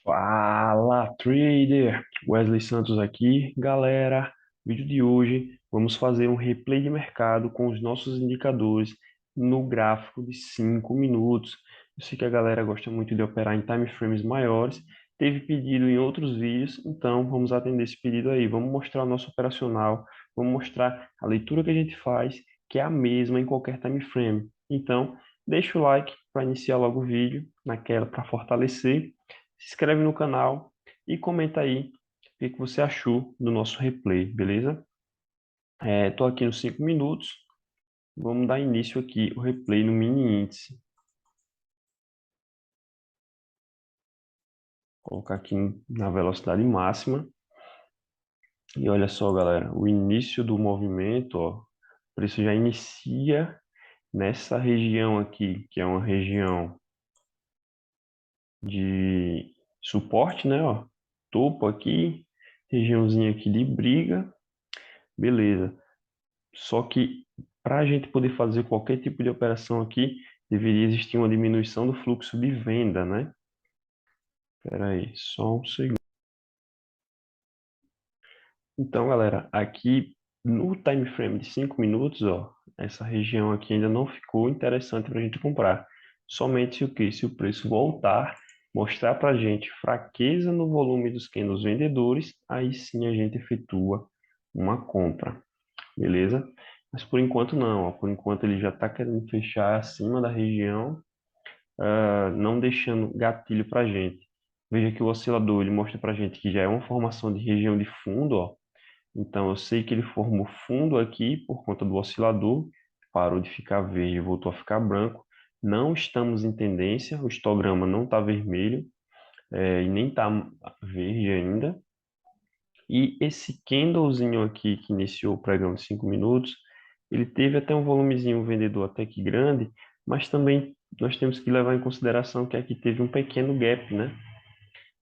Fala, trader! Wesley Santos aqui. Galera, vídeo de hoje, vamos fazer um replay de mercado com os nossos indicadores no gráfico de 5 minutos. Eu sei que a galera gosta muito de operar em time frames maiores, teve pedido em outros vídeos, então vamos atender esse pedido aí. Vamos mostrar o nosso operacional, vamos mostrar a leitura que a gente faz, que é a mesma em qualquer time frame. Então, deixa o like para iniciar logo o vídeo, naquela para fortalecer. Se inscreve no canal e comenta aí o que você achou do nosso replay, beleza? Estou aqui nos 5 minutos. Vamos dar início aqui o replay no mini índice. Colocar aqui na velocidade máxima. E olha só, galera, o início do movimento, ó, o preço já inicia nessa região aqui, que é uma região de suporte, né? Ó, topo aqui, regiãozinha aqui de briga, beleza. Só que para a gente poder fazer qualquer tipo de operação aqui, deveria existir uma diminuição do fluxo de venda, né? Espera aí, só um segundo. Então, galera, aqui no time frame de 5 minutos, ó, essa região aqui ainda não ficou interessante para a gente comprar. Somente o que? Se o preço voltar, mostrar para a gente fraqueza no volume dos candles vendedores, aí sim a gente efetua uma compra, beleza? Mas por enquanto não, ó. Por enquanto ele já está querendo fechar acima da região, não deixando gatilho para a gente. Veja que o oscilador ele mostra para a gente que já é uma formação de região de fundo, ó. Então eu sei que ele formou fundo aqui por conta do oscilador, parou de ficar verde e voltou a ficar branco. Não estamos em tendência, o histograma não está vermelho, e nem está verde ainda. E esse candlezinho aqui que iniciou o pregão de 5 minutos, ele teve até um volumezinho vendedor até que grande, mas também nós temos que levar em consideração que aqui teve um pequeno gap, né?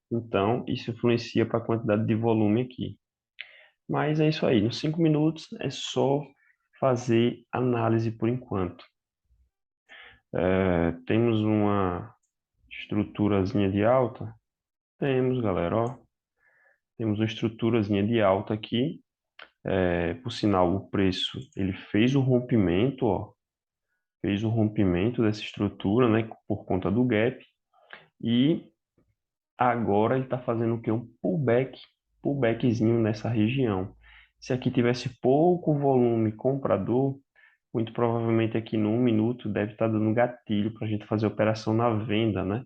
Então, isso influencia para a quantidade de volume aqui. Mas é isso aí, nos 5 minutos é só fazer análise por enquanto. Temos uma estruturazinha de alta? Temos, galera, ó. Temos uma estruturazinha de alta aqui. Por sinal, o preço ele fez o rompimento, ó, fez o rompimento dessa estrutura, né, por conta do gap, e agora ele está fazendo o que? Um pullbackzinho nessa região. Se aqui tivesse pouco volume comprador, muito provavelmente aqui no 1 minuto deve estar dando gatilho para a gente fazer operação na venda, né?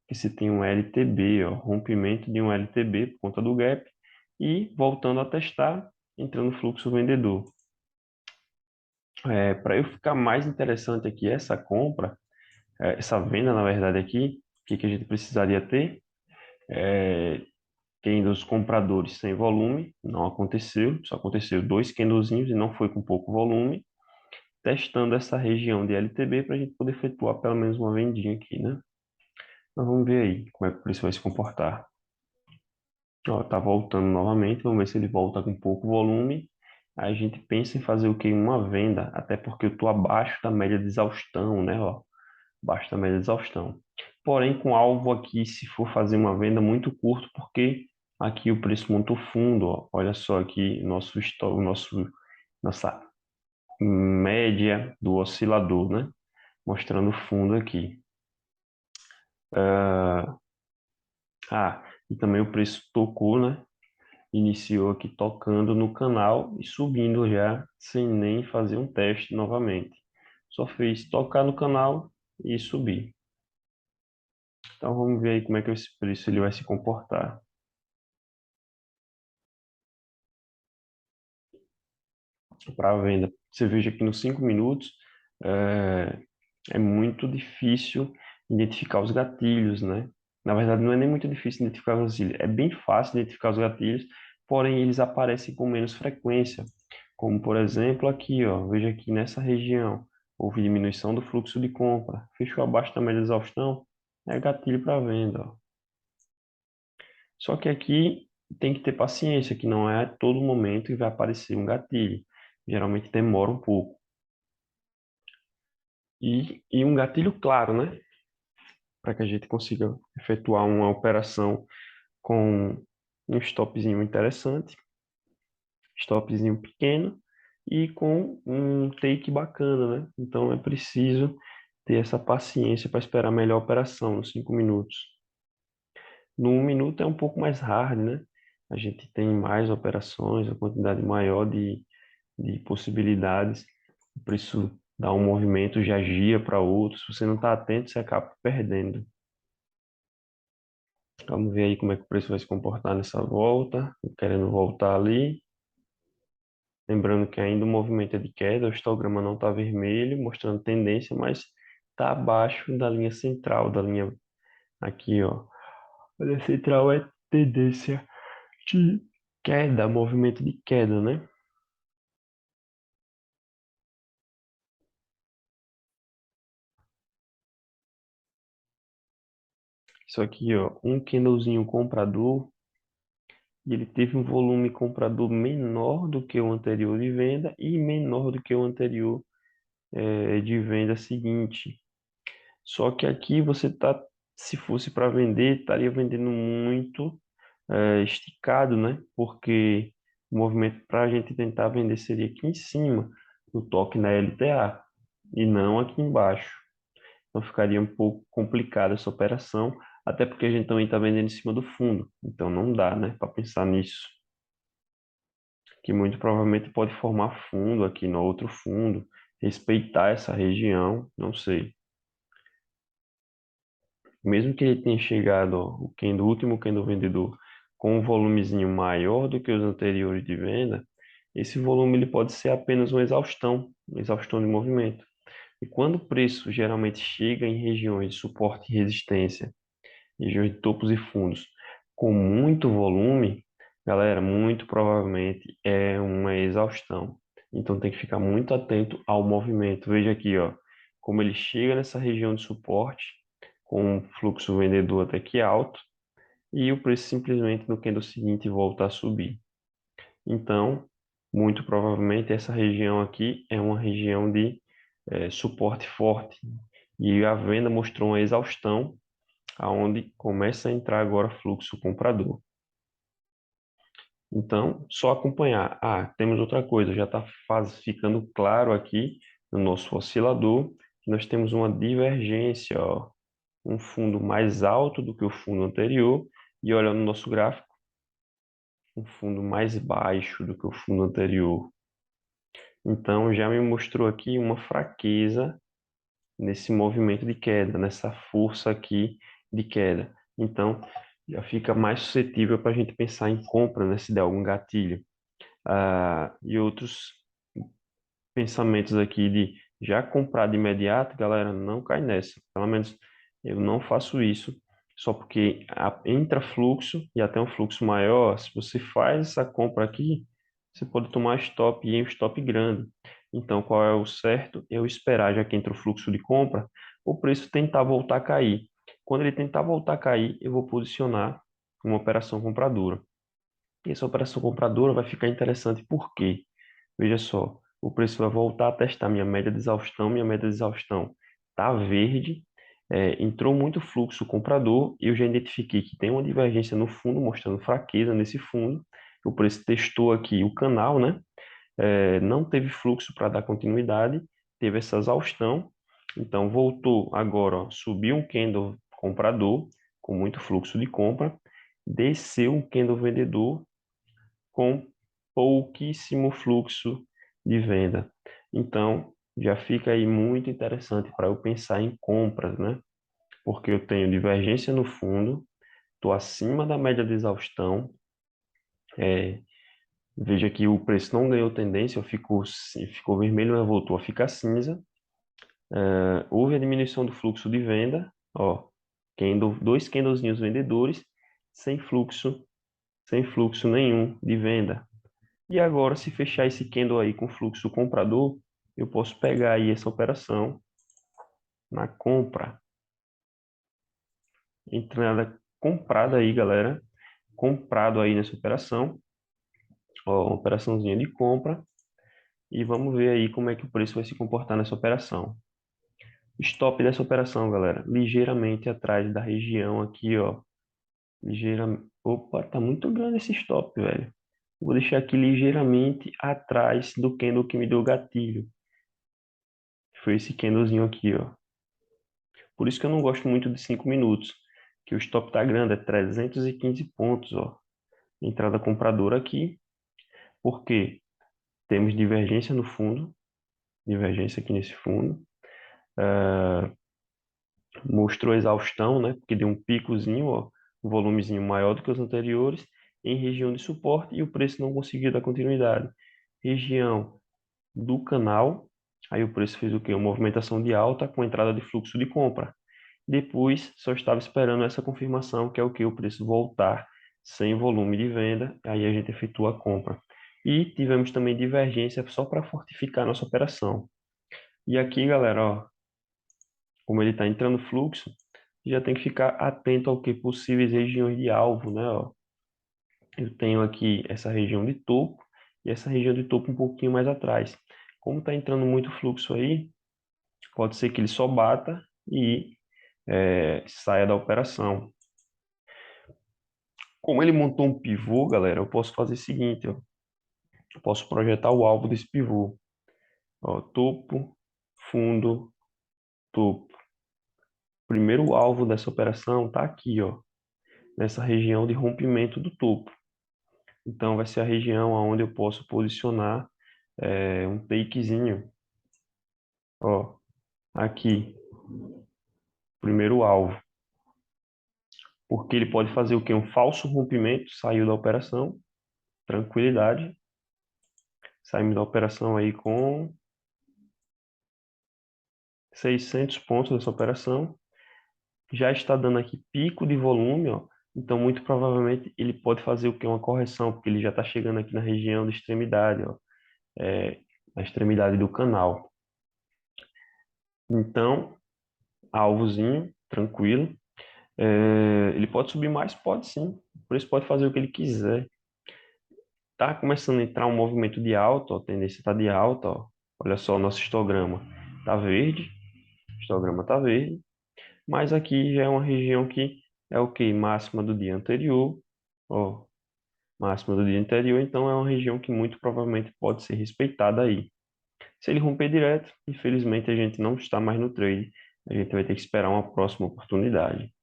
Que se tem um LTB, ó, rompimento de um LTB por conta do gap, e voltando a testar, entrando no fluxo vendedor. Para eu ficar mais interessante aqui essa compra, essa venda, na verdade, aqui, o que a gente precisaria ter? Candles compradores sem volume, não aconteceu, só aconteceu dois candlezinhos e não foi com pouco volume, testando essa região de LTB para a gente poder efetuar pelo menos uma vendinha aqui, né? Mas vamos ver aí como é que o preço vai se comportar. Ó, tá voltando novamente, vamos ver se ele volta com pouco volume. Aí a gente pensa em fazer o quê? Uma venda, até porque eu estou abaixo da média de exaustão, né? Ó, abaixo da média de exaustão. Porém, com alvo aqui, se for fazer uma venda muito curto, porque aqui o preço muito fundo, ó. Olha só aqui nossa média do oscilador, né? Mostrando o fundo aqui. E também o preço tocou, né? Iniciou aqui tocando no canal e subindo já, sem nem fazer um teste novamente. Só fez tocar no canal e subir. Então vamos ver aí como é que esse preço ele vai se comportar. Para a venda. Você veja que nos 5 minutos é, é muito difícil identificar os gatilhos, né? Na verdade, não é nem muito difícil identificar os gatilhos, é bem fácil identificar os gatilhos, porém eles aparecem com menos frequência. Como, por exemplo, aqui, ó, veja aqui nessa região, houve diminuição do fluxo de compra, fechou abaixo da média de exaustão, é gatilho para venda, ó. Só que aqui tem que ter paciência, que não é a todo momento que vai aparecer um gatilho. Geralmente demora um pouco. Um gatilho claro, né? Para que a gente consiga efetuar uma operação com um stopzinho interessante, stopzinho pequeno e com um take bacana, né? Então é preciso ter essa paciência para esperar a melhor operação nos 5 minutos. No 1 minuto é um pouco mais hard, né? A gente tem mais operações, a quantidade maior de possibilidades, por isso dá um movimento, já gira para outro. Se você não está atento, você acaba perdendo. Vamos ver aí como é que o preço vai se comportar nessa volta. Querendo voltar ali. Lembrando que ainda o movimento é de queda, o histograma não está vermelho, mostrando tendência, mas está abaixo da linha central, da linha aqui, ó. A linha central é tendência de queda, movimento de queda, né? Isso aqui, ó, um candlezinho comprador, e ele teve um volume comprador menor do que o anterior de venda e menor do que o anterior de venda seguinte. Só que aqui você tá, se fosse para vender, estaria vendendo muito esticado, né? Porque o movimento para a gente tentar vender seria aqui em cima, no toque na LTA, e não aqui embaixo. Então ficaria um pouco complicada essa operação, até porque a gente também está vendendo em cima do fundo. Então não dá, né, para pensar nisso. Que muito provavelmente pode formar fundo aqui no outro fundo, respeitar essa região, não sei. Mesmo que ele tenha chegado, ó, o último candle vendedor com um volumezinho maior do que os anteriores de venda, esse volume ele pode ser apenas uma exaustão de movimento. E quando o preço geralmente chega em regiões de suporte e resistência, regiões de topos e fundos, com muito volume, galera, muito provavelmente é uma exaustão. Então tem que ficar muito atento ao movimento. Veja aqui, ó, como ele chega nessa região de suporte, com um fluxo vendedor até que alto, e o preço simplesmente no candle seguinte volta a subir. Então, muito provavelmente essa região aqui é uma região de suporte forte. E a venda mostrou uma exaustão, aonde começa a entrar agora fluxo comprador. Então, só acompanhar. Ah, temos outra coisa, já está ficando claro aqui no nosso oscilador que nós temos uma divergência, ó, um fundo mais alto do que o fundo anterior e olha no nosso gráfico, um fundo mais baixo do que o fundo anterior. Então, já me mostrou aqui uma fraqueza nesse movimento de queda, nessa força aqui de queda. Então, já fica mais suscetível para a gente pensar em compra, né, se der algum gatilho. E outros pensamentos aqui de já comprar de imediato, galera, não cai nessa. Pelo menos eu não faço isso, só porque entra fluxo e até um fluxo maior, se você faz essa compra aqui, você pode tomar stop e um stop grande. Então, qual é o certo? Eu esperar, já que entra o fluxo de compra, o preço tentar voltar a cair. Quando ele tentar voltar a cair, eu vou posicionar uma operação compradora. E essa operação compradora vai ficar interessante por quê? Veja só, o preço vai voltar a testar minha média de exaustão está verde, entrou muito fluxo comprador e eu já identifiquei que tem uma divergência no fundo, mostrando fraqueza nesse fundo. O preço testou aqui o canal, né? Não teve fluxo para dar continuidade, teve essa exaustão, então voltou agora, ó, subiu um candle comprador com muito fluxo de compra, desceu um candle vendedor com pouquíssimo fluxo de venda. Então, já fica aí muito interessante para eu pensar em compras, né? Porque eu tenho divergência no fundo, estou acima da média de exaustão. Veja que o preço não ganhou tendência, ficou vermelho, mas voltou a ficar cinza. Houve a diminuição do fluxo de venda, ó, dois candlezinhos vendedores, sem fluxo, sem fluxo nenhum de venda. E agora, se fechar esse candle aí com fluxo comprador, eu posso pegar aí essa operação na compra. Entrada comprada aí, galera. Comprado aí nessa operação. Ó, uma operaçãozinha de compra. E vamos ver aí como é que o preço vai se comportar nessa operação. Stop dessa operação, galera. Ligeiramente atrás da região aqui, ó. Opa, tá muito grande esse stop, velho. Vou deixar aqui ligeiramente atrás do candle que me deu o gatilho. Foi esse candlezinho aqui, ó. Por isso que eu não gosto muito de 5 minutos, que o stop tá grande, é 315 pontos, ó. Entrada compradora aqui, porque temos divergência no fundo, divergência aqui nesse fundo. Mostrou exaustão, né? Porque deu um picozinho, ó, um volumezinho maior do que os anteriores, em região de suporte e o preço não conseguiu dar continuidade. Região do canal, aí o preço fez o quê? Uma movimentação de alta com entrada de fluxo de compra. Depois, só estava esperando essa confirmação, que é o que? O preço voltar sem volume de venda, aí a gente efetua a compra. E tivemos também divergência só para fortificar nossa operação. E aqui, galera, ó, como ele está entrando fluxo, já tem que ficar atento ao que possíveis regiões de alvo, né? Ó. Eu tenho aqui essa região de topo e essa região de topo um pouquinho mais atrás. Como está entrando muito fluxo aí, pode ser que ele só bata e saia da operação. Como ele montou um pivô, galera, eu posso fazer o seguinte, ó. Eu posso projetar o alvo desse pivô. Ó, topo, fundo, topo. O primeiro alvo dessa operação está aqui, ó, nessa região de rompimento do topo. Então, vai ser a região onde eu posso posicionar um takezinho. Ó, aqui, primeiro alvo. Porque ele pode fazer o quê? Um falso rompimento, saiu da operação, tranquilidade. Saímos da operação aí com 600 pontos dessa operação. Já está dando aqui pico de volume, ó. Então, muito provavelmente, ele pode fazer o quê? Uma correção, porque ele já está chegando aqui na região de extremidade, ó. Na extremidade do canal. Então, alvozinho, tranquilo. Ele pode subir mais? Pode sim. O preço pode fazer o que ele quiser. Tá começando a entrar um movimento de alta, ó, a tendência está de alta, ó. Olha só o nosso histograma. Tá verde, o histograma tá verde, mas aqui já é uma região que é o que? Máxima do dia anterior, ó, máxima do dia anterior, então é uma região que muito provavelmente pode ser respeitada aí. Se ele romper direto, infelizmente a gente não está mais no trade, a gente vai ter que esperar uma próxima oportunidade,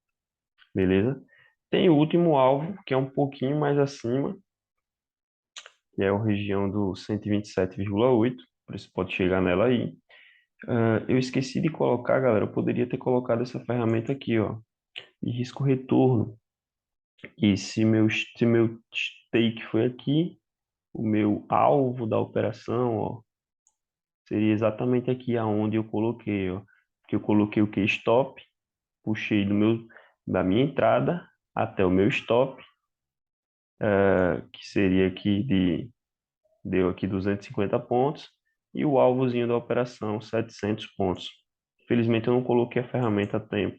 beleza? Tem o último alvo, que é um pouquinho mais acima, que é a região do 127,8, por isso pode chegar nela aí. Eu esqueci de colocar, galera, eu poderia ter colocado essa ferramenta aqui, ó, de risco retorno. E se meu take foi aqui, o meu alvo da operação, ó, seria exatamente aqui aonde eu coloquei, ó, que eu coloquei o que? Stop, puxei da minha entrada até o meu stop, que seria aqui deu aqui 250 pontos, e o alvozinho da operação, 700 pontos. Infelizmente eu não coloquei a ferramenta a tempo,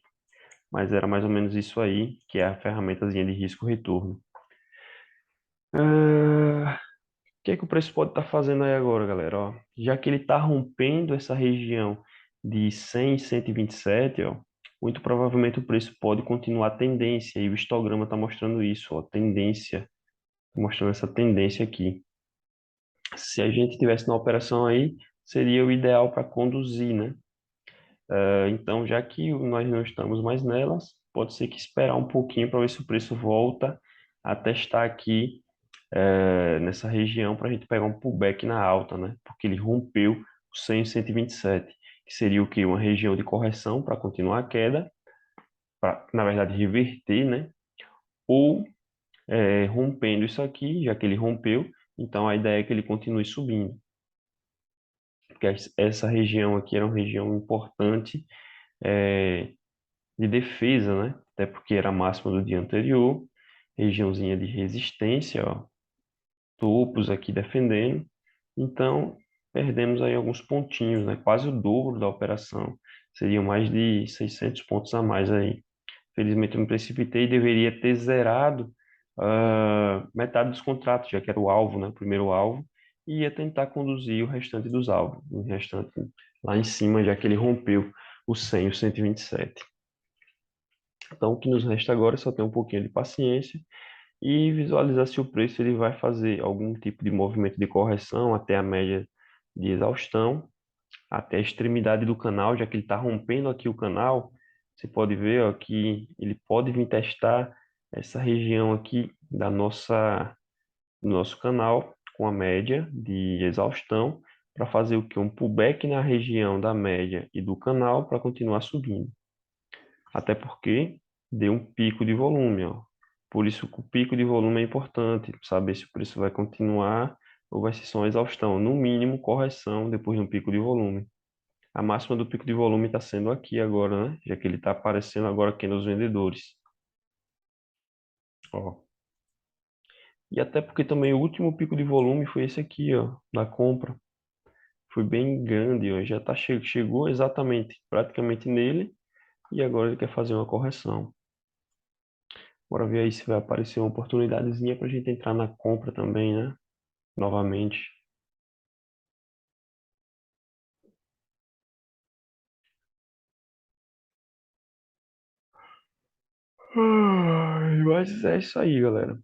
mas era mais ou menos isso aí, que é a ferramentazinha de risco retorno. O que é que o preço pode estar fazendo aí agora, galera? Ó, já que ele está rompendo essa região de 100 e 127, ó, muito provavelmente o preço pode continuar a tendência, e o histograma está mostrando isso, ó, tendência, mostrando essa tendência aqui. Se a gente tivesse na operação aí, seria o ideal para conduzir, né? Então, já que nós não estamos mais nelas, pode ser que esperar um pouquinho para ver se o preço volta a testar aqui nessa região para a gente pegar um pullback na alta, né? Porque ele rompeu o 100 e 127, que seria o que? Uma região de correção para continuar a queda, para, na verdade, reverter, né? Ou rompendo isso aqui, já que ele rompeu, então a ideia é que ele continue subindo. Porque essa região aqui era uma região importante de defesa, né? Até porque era a máxima do dia anterior, regiãozinha de resistência, ó, topos aqui defendendo. Então, perdemos aí alguns pontinhos, né? Quase o dobro da operação. Seriam mais de 600 pontos a mais aí. Felizmente eu me precipitei e deveria ter zerado metade dos contratos, já que era o alvo, né? O primeiro alvo, e ia tentar conduzir o restante dos alvos, o restante lá em cima, já que ele rompeu o 100 e o 127. Então, o que nos resta agora é só ter um pouquinho de paciência e visualizar se o preço ele vai fazer algum tipo de movimento de correção até a média de exaustão, até a extremidade do canal, já que ele está rompendo aqui o canal. Você pode ver, ó, que ele pode vir testar essa região aqui do nosso canal com a média de exaustão para fazer o que? Um pullback na região da média e do canal para continuar subindo. Até porque deu um pico de volume, ó. Por isso que o pico de volume é importante, saber se o preço vai continuar ou vai ser só uma exaustão. No mínimo, correção depois de um pico de volume. A máxima do pico de volume está sendo aqui agora, né? Já que ele está aparecendo agora aqui nos vendedores. Ó. E até porque também o último pico de volume foi esse aqui, ó, da compra. Foi bem grande, ó. Já tá chegou exatamente, praticamente nele, e agora ele quer fazer uma correção. Bora ver aí se vai aparecer uma oportunidadezinha para a gente entrar na compra também, né? Novamente. Ai, mas é isso aí, galera.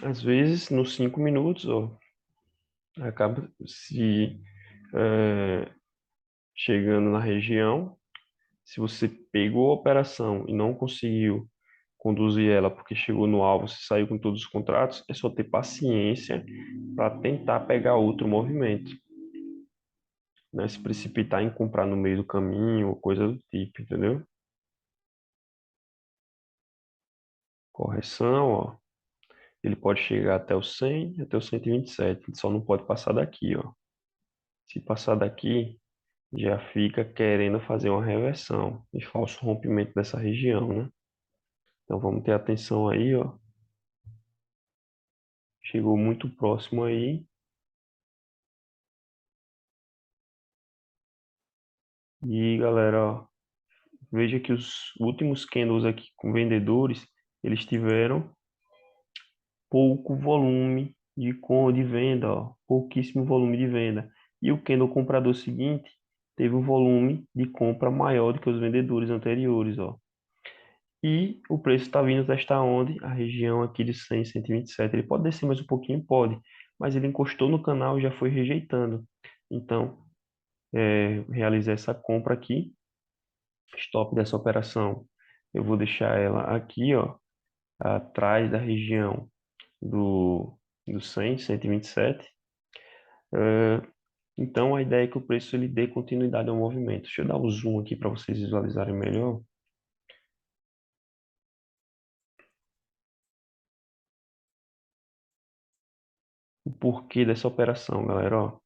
Às vezes, nos 5 minutos, ó, acaba se chegando na região. Se você pegou a operação e não conseguiu conduzir ela porque chegou no alvo, você saiu com todos os contratos, é só ter paciência para tentar pegar outro movimento, né? Se precipitar em comprar no meio do caminho ou coisa do tipo, entendeu? Correção, ó. Ele pode chegar até o 100, até o 127, ele só não pode passar daqui, ó. Se passar daqui, já fica querendo fazer uma reversão e falso rompimento dessa região, né? Então vamos ter atenção aí, ó. Chegou muito próximo aí. E galera, ó, veja que os últimos candles aqui com vendedores, eles tiveram pouco volume de venda, ó, pouquíssimo volume de venda. E o candle comprador seguinte teve um volume de compra maior do que os vendedores anteriores, ó. E o preço está vindo testar onde? A região aqui de 100, 127. Ele pode descer mais um pouquinho? Pode. Mas ele encostou no canal e já foi rejeitando. Então, realizar essa compra aqui, stop dessa operação, eu vou deixar ela aqui, ó, atrás da região do 100, 127. Eh, Então, a ideia é que o preço ele dê continuidade ao movimento. Deixa eu dar um zoom aqui para vocês visualizarem melhor o porquê dessa operação, galera. Ó,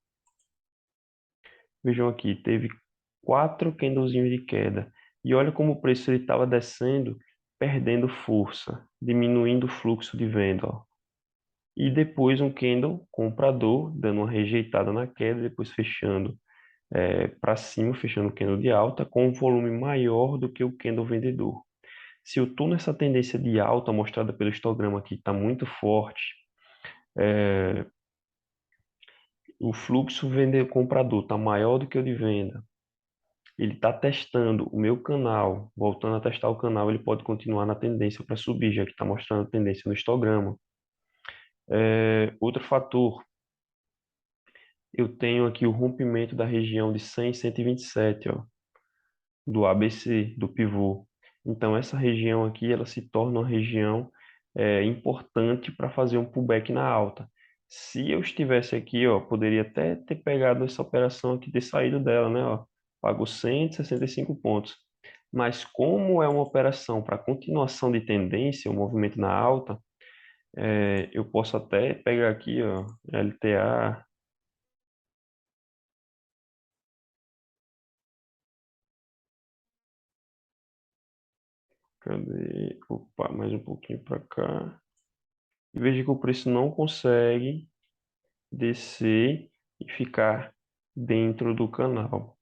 vejam aqui, teve 4 candlezinhos de queda. E olha como o preço estava descendo, perdendo força, diminuindo o fluxo de venda. Ó. E depois um candle comprador, dando uma rejeitada na queda, depois fechando para cima, fechando o candle de alta, com um volume maior do que o candle vendedor. Se eu estou nessa tendência de alta mostrada pelo histograma aqui, está muito forte, é, o fluxo vender-comprador está maior do que o de venda, ele está testando o meu canal, voltando a testar o canal, ele pode continuar na tendência para subir, já que está mostrando a tendência no histograma. Outro fator, eu tenho aqui o rompimento da região de 100 e 127, ó, do ABC, do pivô. Então, essa região aqui, ela se torna uma região importante para fazer um pullback na alta. Se eu estivesse aqui, ó, poderia até ter pegado essa operação aqui, ter saído dela, né, ó, pagou 165 pontos. Mas como é uma operação para continuação de tendência, o movimento na alta, eu posso até pegar aqui, ó, LTA. Cadê? Opa, mais um pouquinho para cá. E veja que o preço não consegue descer e ficar dentro do canal.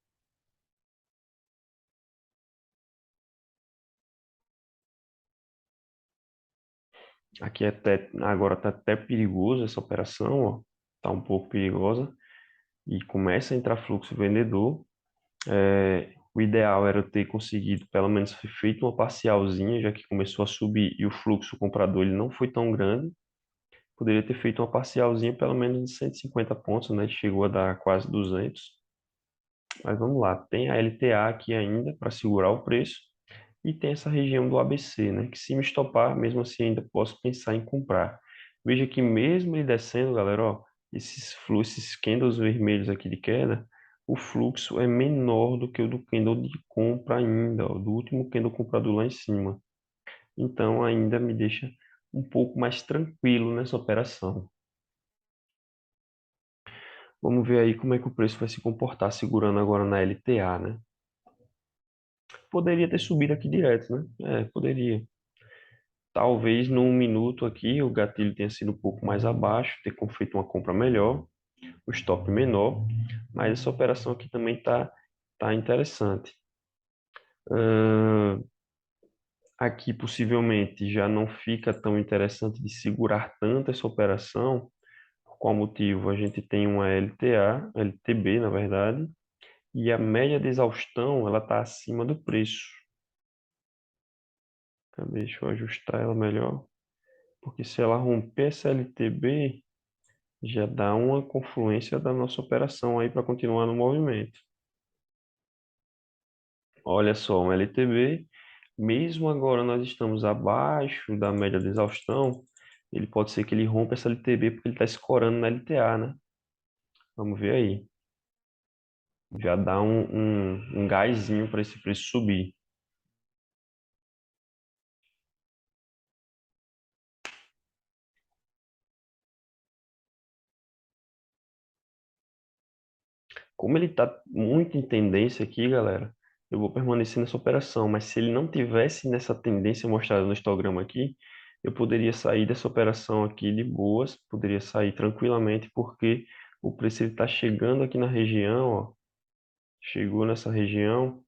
Aqui até, agora está até perigoso essa operação, ó. Tá um pouco perigosa e começa a entrar fluxo vendedor. O ideal era eu ter conseguido pelo menos ter feito uma parcialzinha, já que começou a subir e o fluxo comprador ele não foi tão grande. Poderia ter feito uma parcialzinha pelo menos de 150 pontos, né? Chegou a dar quase 200. Mas vamos lá, tem a LTA aqui ainda para segurar o preço e tem essa região do ABC, né? Que se me estopar, mesmo assim ainda posso pensar em comprar. Veja que mesmo ele descendo, galera, ó, esses candles vermelhos aqui de queda, o fluxo é menor do que o do candle de compra ainda, ó, do último candle comprador lá em cima. Então ainda me deixa um pouco mais tranquilo nessa operação. Vamos ver aí como é que o preço vai se comportar segurando agora na LTA, né? Poderia ter subido aqui direto, né? Poderia. Talvez no 1 minuto aqui o gatilho tenha sido um pouco mais abaixo, ter feito uma compra melhor, o stop menor, mas essa operação aqui também tá interessante. Aqui possivelmente já não fica tão interessante de segurar tanto essa operação. Por qual motivo? A gente tem uma LTA, LTB na verdade, e a média de exaustão ela está acima do preço. Deixa eu ajustar ela melhor, porque se ela romper essa LTB, já dá uma confluência da nossa operação aí para continuar no movimento. Olha só, um LTB, mesmo agora nós estamos abaixo da média de exaustão, ele pode ser que ele rompa essa LTB porque ele está escorando na LTA, né? Vamos ver aí. Já dá um gásinho para esse preço subir. Como ele está muito em tendência aqui, galera, eu vou permanecer nessa operação. Mas se ele não tivesse nessa tendência mostrada no histograma aqui, eu poderia sair dessa operação aqui de boas, poderia sair tranquilamente, porque o preço está chegando aqui na região, ó, chegou nessa região,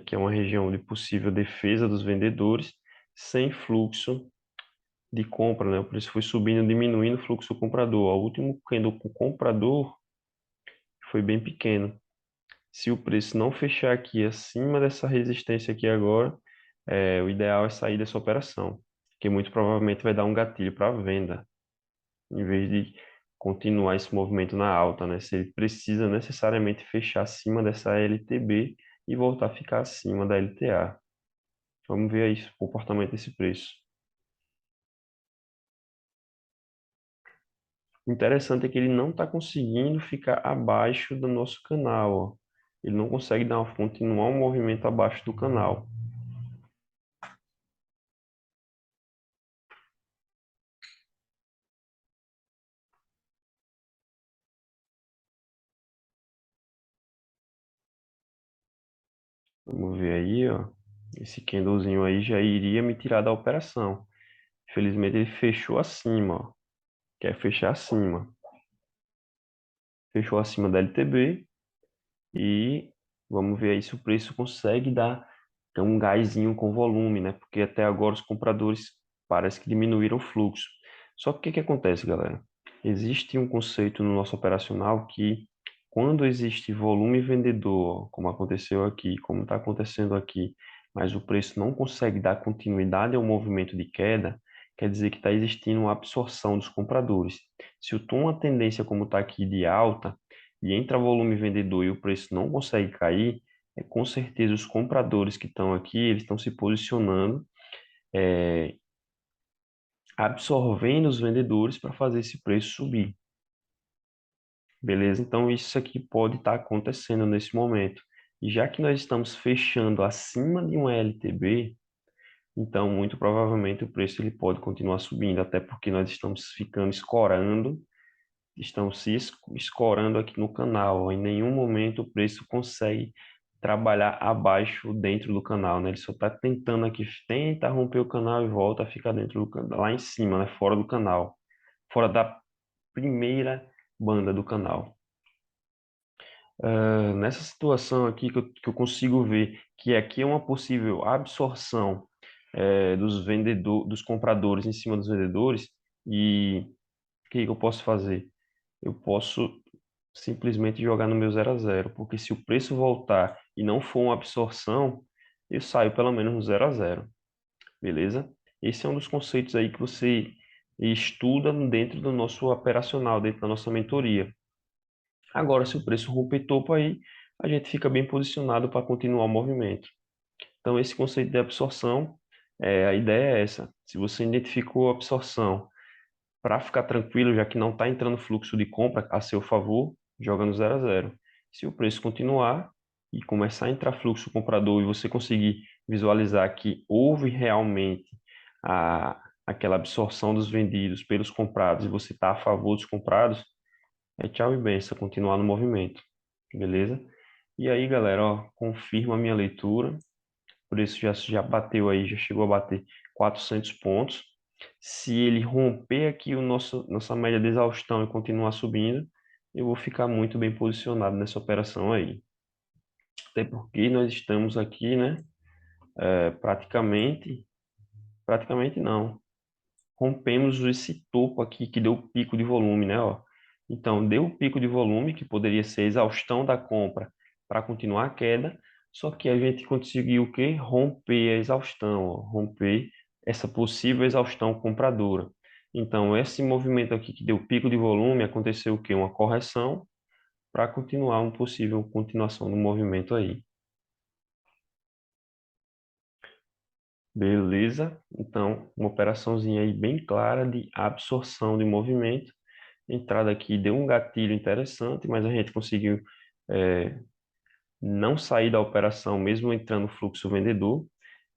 que é uma região de possível defesa dos vendedores, sem fluxo de compra, né? O preço foi subindo, diminuindo o fluxo comprador. O último candle com comprador foi bem pequeno. Se o preço não fechar aqui acima dessa resistência aqui agora, o ideal é sair dessa operação, que muito provavelmente vai dar um gatilho para venda, em vez de continuar esse movimento na alta, né? Se ele precisa necessariamente fechar acima dessa LTB e voltar a ficar acima da LTA. Vamos ver aí o comportamento desse preço. O interessante é que ele não está conseguindo ficar abaixo do nosso canal, ó. Ele não consegue continuar um movimento abaixo do canal. Vamos ver aí, ó. Esse candlezinho aí já iria me tirar da operação. Infelizmente ele fechou acima, ó. Quer fechar acima. Fechou acima da LTB e vamos ver aí se o preço consegue dar um gásinho com volume, né? Porque até agora os compradores parece que diminuíram o fluxo. Só que o que que acontece, galera? Existe um conceito no nosso operacional que quando existe volume vendedor, como aconteceu aqui, como está acontecendo aqui, mas o preço não consegue dar continuidade ao movimento de queda, quer dizer que está existindo uma absorção dos compradores. Se eu estou uma tendência como está aqui de alta, e entra volume vendedor e o preço não consegue cair, com certeza os compradores que estão aqui, eles estão se posicionando, é, absorvendo os vendedores para fazer esse preço subir. Beleza? Então isso aqui pode estar acontecendo nesse momento. E já que nós estamos fechando acima de um LTB, então muito provavelmente o preço ele pode continuar subindo, até porque nós estamos ficando escorando, estão se escorando aqui no canal. Em nenhum momento o preço consegue trabalhar abaixo dentro do canal, né? Ele só está tentando aqui, tenta romper o canal e volta a ficar dentro do canal, lá em cima, né? Fora do canal, fora da primeira banda do canal. Nessa situação aqui que eu consigo ver que aqui é uma possível absorção dos compradores em cima dos vendedores, e o que eu posso fazer? Eu posso simplesmente jogar no meu 0 a 0, porque se o preço voltar e não for uma absorção, eu saio pelo menos no 0 a 0, beleza? Esse é um dos conceitos aí que você estuda dentro do nosso operacional, dentro da nossa mentoria. Agora, se o preço romper topo aí, a gente fica bem posicionado para continuar o movimento. Então, esse conceito de absorção, a ideia é essa. Se você identificou a absorção, para ficar tranquilo, já que não está entrando fluxo de compra a seu favor, joga no 0 a 0. Se o preço continuar e começar a entrar fluxo comprador e você conseguir visualizar que houve realmente aquela absorção dos vendidos pelos comprados e você está a favor dos comprados, é tchau e benção, continuar no movimento, beleza? E aí, galera, ó, confirma a minha leitura. Por isso já bateu aí, já chegou a bater 400 pontos. Se ele romper aqui nossa média de exaustão e continuar subindo, eu vou ficar muito bem posicionado nessa operação aí. Até porque nós estamos aqui, né, praticamente não, rompemos esse topo aqui que deu pico de volume, né, ó. Então, deu o pico de volume, que poderia ser a exaustão da compra para continuar a queda, só que a gente conseguiu o quê? Romper a exaustão, ó, romper essa possível exaustão compradora. Então, esse movimento aqui que deu pico de volume, aconteceu o quê? Uma correção para continuar uma possível continuação do movimento aí. Beleza? Então, uma operaçãozinha aí bem clara de absorção de movimento. Entrada aqui deu um gatilho interessante, mas a gente conseguiu é, não sair da operação mesmo entrando fluxo vendedor.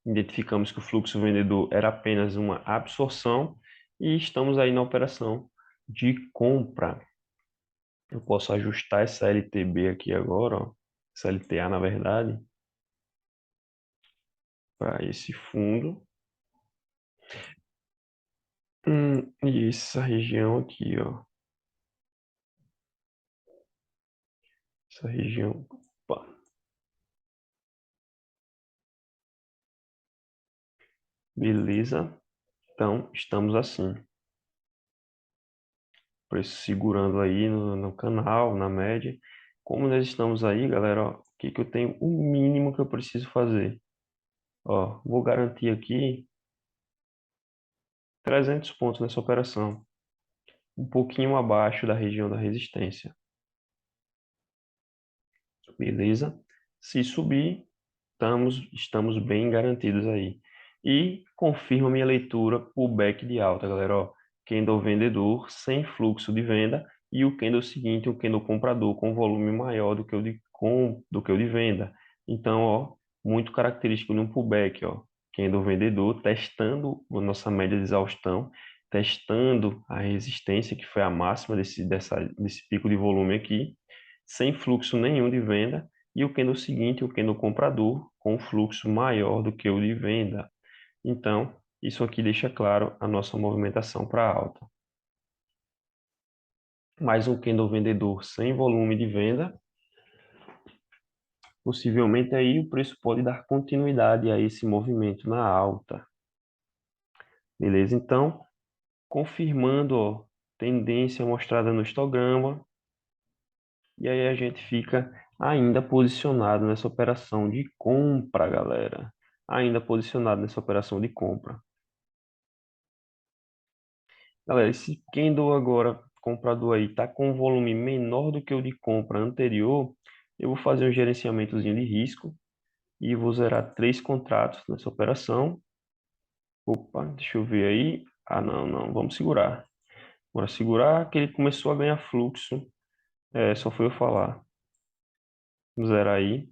Identificamos que o fluxo vendedor era apenas uma absorção e estamos aí na operação de compra. Eu posso ajustar essa LTB aqui agora, ó, essa LTA na verdade, para esse fundo. E essa região aqui, ó, essa região, opa, beleza? Então, estamos assim. Preço segurando aí no canal, na média. Como nós estamos aí, galera, ó, o que que eu tenho? O mínimo que eu preciso fazer. Ó, vou garantir aqui 300 pontos nessa operação. Um pouquinho abaixo da região da resistência. Beleza? Se subir, estamos bem garantidos aí. E confirma minha leitura pullback de alta, galera. Ó, candle vendedor sem fluxo de venda e o candle seguinte, o candle comprador com volume maior do que o de venda. Então, ó, muito característico de um pullback, ó. Candle vendedor testando a nossa média de exaustão, testando a resistência que foi a máxima desse pico de volume aqui, sem fluxo nenhum de venda e o candle seguinte, o candle comprador, com um fluxo maior do que o de venda. Então, isso aqui deixa claro a nossa movimentação para alta. Mais um candle vendedor sem volume de venda, possivelmente aí o preço pode dar continuidade a esse movimento na alta. Beleza? Então, confirmando, ó, tendência mostrada no histograma, e aí a gente fica ainda posicionado nessa operação de compra, galera. Ainda posicionado nessa operação de compra. Galera, esse candle agora, comprador aí, tá com um volume menor do que o de compra anterior, eu vou fazer um gerenciamentozinho de risco e vou zerar 3 contratos nessa operação. Opa, deixa eu ver aí. Ah, não, vamos segurar. Bora segurar que ele começou a ganhar fluxo. Só foi eu falar. Vamos zerar aí.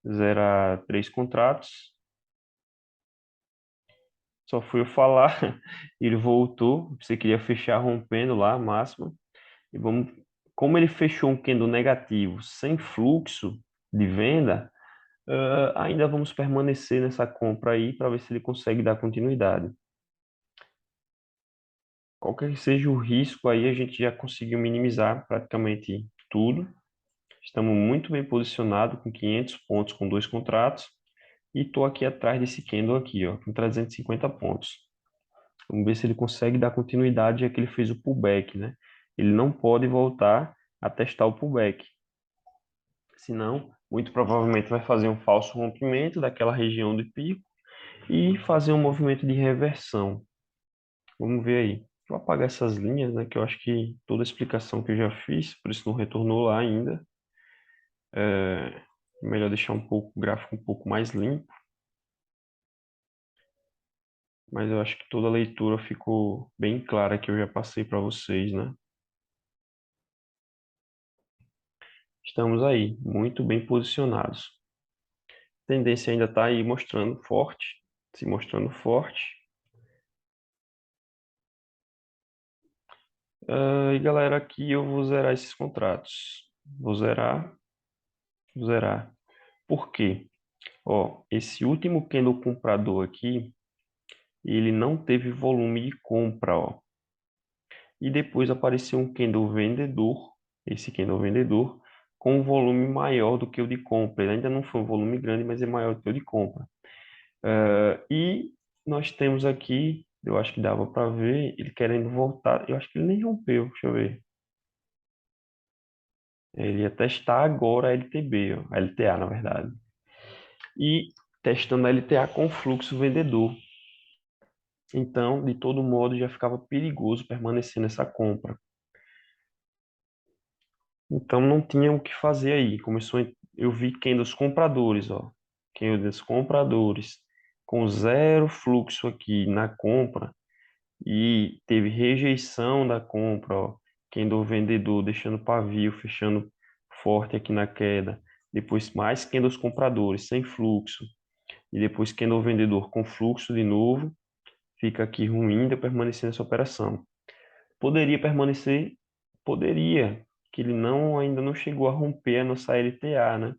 Zerar 3 contratos. Só fui eu falar. Ele voltou. Você queria fechar rompendo lá a máxima. E vamos, como ele fechou um candle negativo sem fluxo de venda, ainda vamos permanecer nessa compra aí para ver se ele consegue dar continuidade. Qualquer que seja o risco aí, a gente já conseguiu minimizar praticamente tudo. Estamos muito bem posicionados com 500 pontos com 2 contratos e estou aqui atrás desse candle aqui, ó, com 350 pontos. Vamos ver se ele consegue dar continuidade, já que ele fez o pullback, né? Ele não pode voltar a testar o pullback. Senão, muito provavelmente vai fazer um falso rompimento daquela região do pico e fazer um movimento de reversão. Vamos ver aí. Vou apagar essas linhas, né, que eu acho que toda a explicação que eu já fiz, por isso não retornou lá ainda. É melhor deixar um pouco o gráfico um pouco mais limpo, mas eu acho que toda a leitura ficou bem clara que eu já passei para vocês, né? Estamos aí, muito bem posicionados. A tendência ainda está aí mostrando forte, se mostrando forte. E galera, aqui eu vou zerar esses contratos. Vou zerar, vou zerar. Por quê? Ó, esse último candle comprador aqui, ele não teve volume de compra, ó. E depois apareceu um candle vendedor, esse candle vendedor, com um volume maior do que o de compra. Ele ainda não foi um volume grande, mas é maior do que o de compra. E nós temos aqui, eu acho que dava para ver, ele querendo voltar. Eu acho que ele nem rompeu, deixa eu ver. Ele ia testar agora a LTB, ó, a LTA, na verdade. E testando a LTA com fluxo vendedor. Então, de todo modo, já ficava perigoso permanecer nessa compra. Então, não tinha o que fazer aí. Eu vi candles compradores, ó. Candles compradores com zero fluxo aqui na compra e teve rejeição da compra, ó. Candle vendedor deixando pavio, fechando forte aqui na queda. Depois mais candles compradores sem fluxo. E depois candle vendedor com fluxo de novo. Fica aqui ruim de eu permanecer nessa operação. Poderia permanecer? Poderia, que ele ainda não chegou a romper a nossa LTA, né?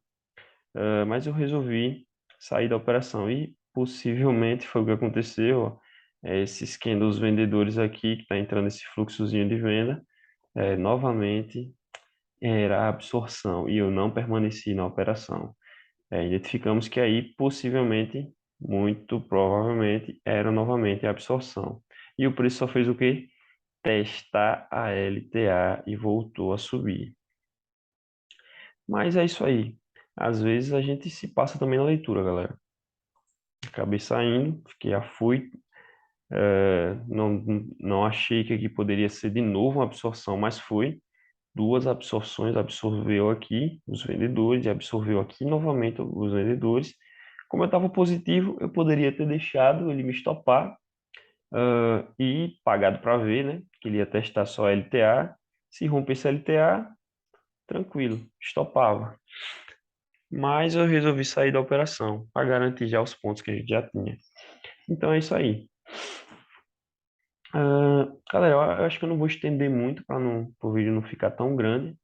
Mas eu resolvi sair da operação e possivelmente foi o que aconteceu. Ó. Esses candles vendedores aqui, que está entrando esse fluxozinho de venda, novamente era a absorção e eu não permaneci na operação. Identificamos que aí possivelmente, muito provavelmente, era novamente a absorção. E o preço só fez o quê? Testar a LTA e voltou a subir. Mas é isso aí. Às vezes a gente se passa também na leitura, galera. Acabei saindo, fiquei afoito. Não, não achei que aqui poderia ser de novo uma absorção, mas foi. Duas absorções, absorveu aqui os vendedores e absorveu aqui novamente os vendedores. Como eu estava positivo, eu poderia ter deixado ele me estopar e pagado para ver, né? Que ele ia testar só a LTA. Se rompesse a LTA, tranquilo, estopava. Mas eu resolvi sair da operação para garantir já os pontos que a gente já tinha. Então é isso aí. Galera, eu acho que eu não vou estender muito para o vídeo não ficar tão grande,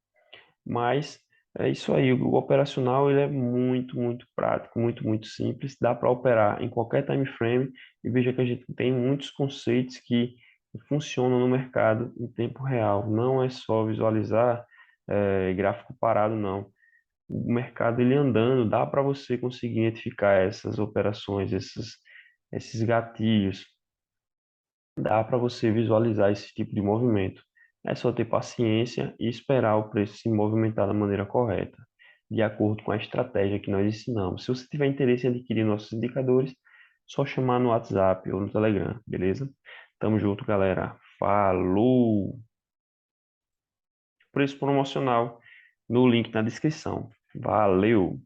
mas é isso aí. O operacional ele é muito, muito prático, muito, muito simples. Dá para operar em qualquer time frame e veja que a gente tem muitos conceitos que funcionam no mercado em tempo real. Não é só visualizar gráfico parado, não. O mercado ele andando, dá para você conseguir identificar essas operações, esses gatilhos, dá para você visualizar esse tipo de movimento. É só ter paciência e esperar o preço se movimentar da maneira correta, de acordo com a estratégia que nós ensinamos. Se você tiver interesse em adquirir nossos indicadores, só chamar no WhatsApp ou no Telegram, beleza? Tamo junto, galera. Falou! Preço promocional no link na descrição. Valeu!